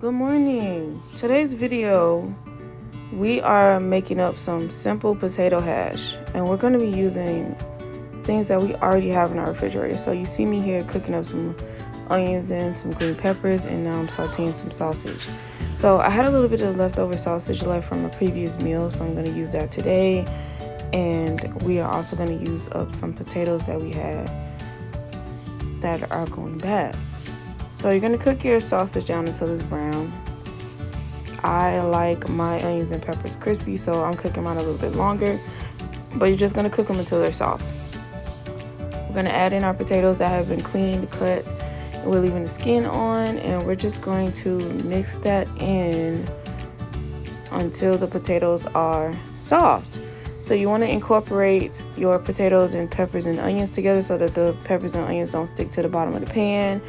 Good morning. Today's video, we are making up some simple potato hash, and we're going to be using things that we already have in our refrigerator. So you see me here cooking up some onions and some green peppers, and now I'm sauteing some sausage. So I had a little bit of leftover sausage left from a previous meal, so I'm going to use that today. And we are also going to use up some potatoes that we had that are going bad. So you're going to cook your sausage down until it's brown. I like my onions and peppers crispy, so I'm cooking mine a little bit longer. But you're just going to cook them until they're soft. We're going to add in our potatoes that have been cleaned, cut, and we're leaving the skin on. And we're just going to mix that in until the potatoes are soft. So you want to incorporate your potatoes and peppers and onions together so that the peppers and onions don't stick to the bottom of the pan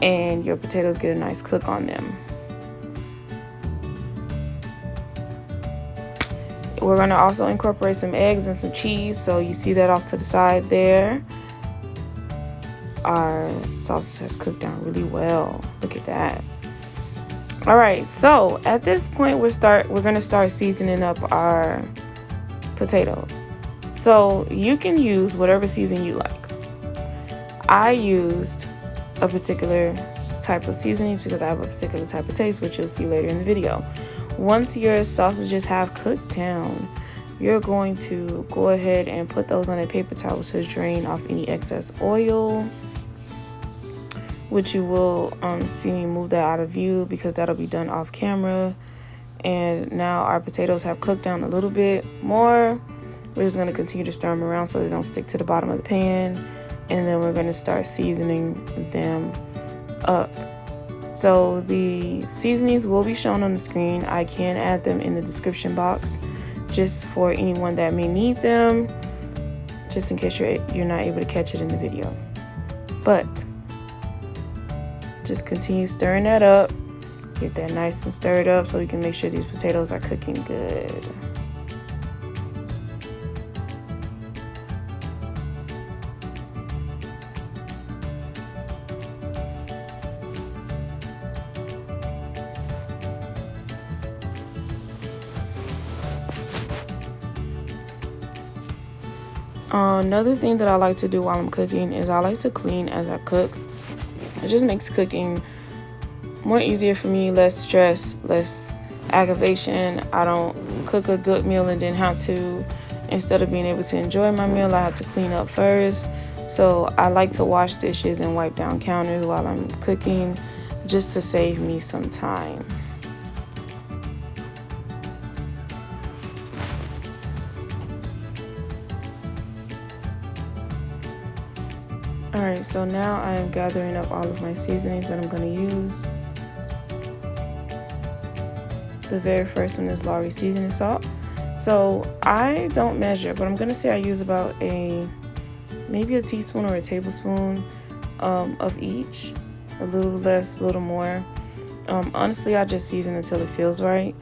and your potatoes get a nice cook on them. We're going to also incorporate some eggs and some cheese, so you see that off to the side there. Our sausage has cooked down really well. Look at that. All right, so at this point we're going to start seasoning up our potatoes. So you can use whatever seasoning you like. I used a particular type of seasonings because I have a particular type of taste, which you'll see later in the video. Once your sausages have cooked down, you're going to go ahead and put those on a paper towel to drain off any excess oil, which you will see me move that out of view because that'll be done off camera. And now our potatoes have cooked down a little bit more. We're just going to continue to stir them around so they don't stick to the bottom of the pan. And then we're going to start seasoning them up. So the seasonings will be shown on the screen. I can add them in the description box just for anyone that may need them, just in case you're not able to catch it in the video. But just continue stirring that up. Get that nice and stirred up so we can make sure these potatoes are cooking good. Another thing that I like to do while I'm cooking is I like to clean as I cook. It just makes cooking more easier for me, less stress, less aggravation. I don't cook a good meal and then have to, instead of being able to enjoy my meal, I have to clean up first. So I like to wash dishes and wipe down counters while I'm cooking just to save me some time. Alright, so now I am gathering up all of my seasonings that I'm going to use. The very first one is Lawrys seasoning salt. So I don't measure, but I'm going to say I use about maybe a teaspoon or a tablespoon of each. A little less, a little more. Honestly, I just season until it feels right.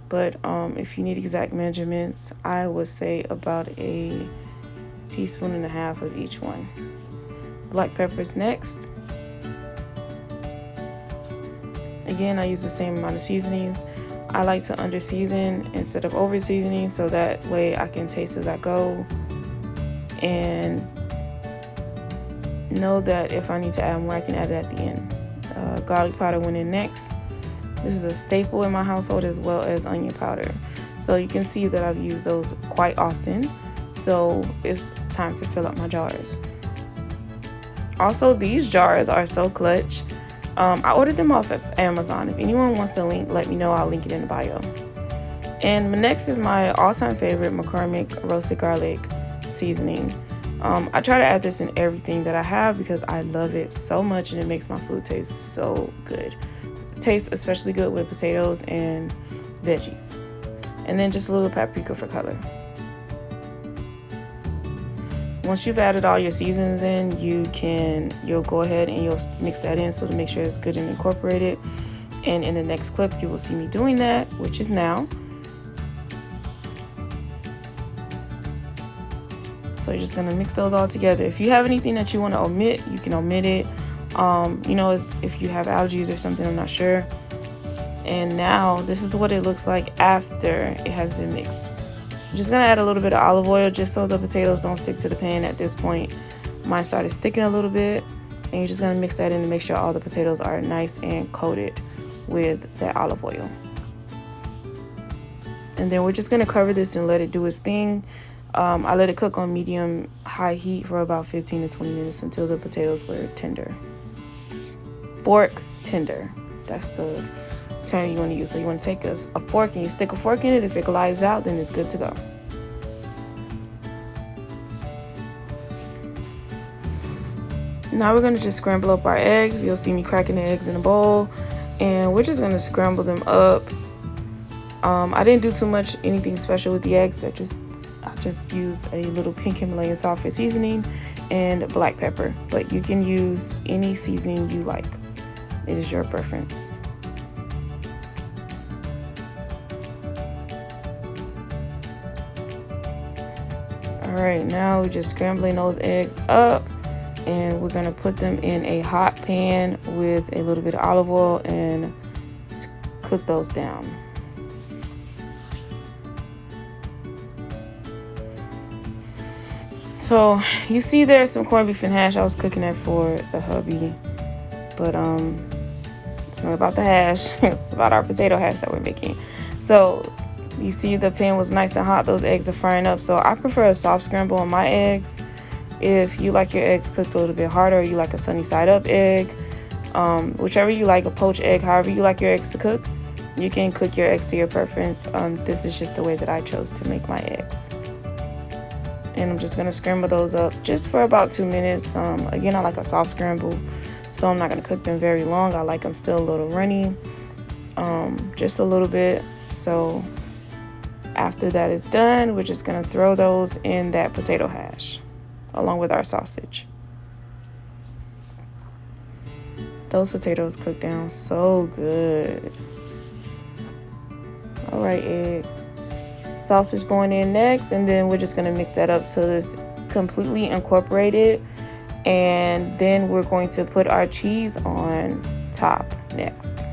But if you need exact measurements, I would say about a teaspoon and a half of each one. Black peppers next. Again, I use the same amount of seasonings. I like to under season instead of over seasoning so that way I can taste as I go and know that if I need to add more I can add it at the end. Garlic powder went in next. This is a staple in my household, as well as onion powder. So you can see that I've used those quite often. So it's time to fill up my jars. Also, these jars are so clutch. I ordered them off of Amazon. If anyone wants the link, let me know. I'll link it in the bio. And next is my all-time favorite cormick roasted garlic seasoning. I try to add this in everything that I have because I love it so much and it makes my food taste so good. It tastes especially good with potatoes and veggies. And then just a little paprika for color. Once you've added all your seasons in, you'll go ahead and you'll mix that in so to make sure it's good and incorporated. And in the next clip, you will see me doing that, which is now. So you're just gonna mix those all together. If you have anything that you want to omit, you can omit it. If you have allergies or something, I'm not sure. And now this is what it looks like after it has been mixed. I'm just gonna add a little bit of olive oil just so the potatoes don't stick to the pan at this point. Mine started sticking a little bit, and you're just gonna mix that in to make sure all the potatoes are nice and coated with that olive oil. And then we're just gonna cover this and let it do its thing. I let it cook on medium high heat for about 15 to 20 minutes until the potatoes were tender. Fork tender, that's the term you want to use. So you want to take a fork and you stick a fork in it. If it glides out, then it's good to go. Now we're going to just scramble up our eggs. You'll see me cracking the eggs in a bowl, and we're just going to scramble them up. I didn't do too much anything special with the eggs. I just use a little pink Himalayan salt for seasoning and black pepper, but you can use any seasoning you like. It is your preference. All right, now we're just scrambling those eggs up, and we're gonna put them in a hot pan with a little bit of olive oil and cook those down. So you see there's some corned beef and hash. I was cooking that for the hubby, but it's not about the hash. It's about our potato hash that we're making. So you see the pan was nice and hot. Those eggs are frying up. So I prefer a soft scramble on my eggs. If you like your eggs cooked a little bit harder, or you like a sunny side up egg, whichever you like, a poached egg, however you like your eggs to cook, you can cook your eggs to your preference. This is just the way that I chose to make my eggs. And I'm just gonna scramble those up just for about 2 minutes. Again, I like a soft scramble, so I'm not gonna cook them very long. I like them still a little runny, just a little bit. So after that is done, we're just gonna throw those in that potato hash along with our sausage. Those potatoes cook down so good. All right, eggs. Sausage going in next, and then we're just going to mix that up till it's completely incorporated, and then we're going to put our cheese on top next.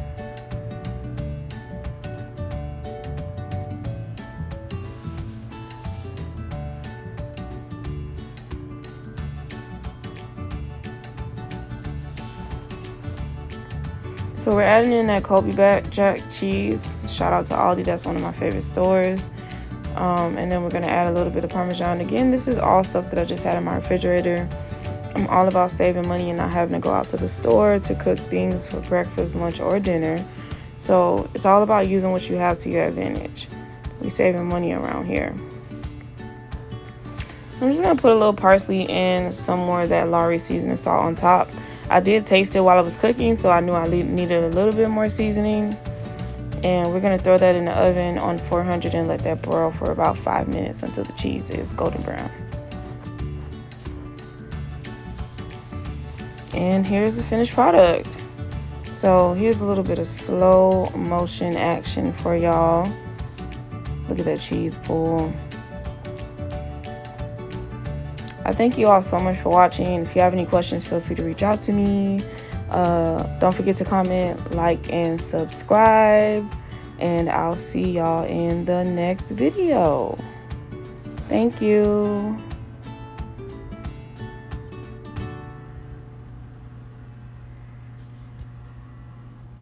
So we're adding in that Colby jack cheese. Shout out to Aldi, that's one of my favorite stores. And then we're gonna add a little bit of Parmesan. Again, this is all stuff that I just had in my refrigerator. I'm all about saving money and not having to go out to the store to cook things for breakfast, lunch, or dinner. So it's all about using what you have to your advantage. We saving money around here. I'm just gonna put a little parsley and some more of that Lawrys seasoning salt on top. I did taste it while I was cooking, so I knew I needed a little bit more seasoning. And we're gonna throw that in the oven on 400 and let that broil for about 5 minutes until the cheese is golden brown. And here's the finished product. So here's a little bit of slow motion action for y'all. Look at that cheese pool. I thank you all so much for watching. If you have any questions, feel free to reach out to me. Don't forget to comment, like, and subscribe. And I'll see y'all in the next video. Thank you.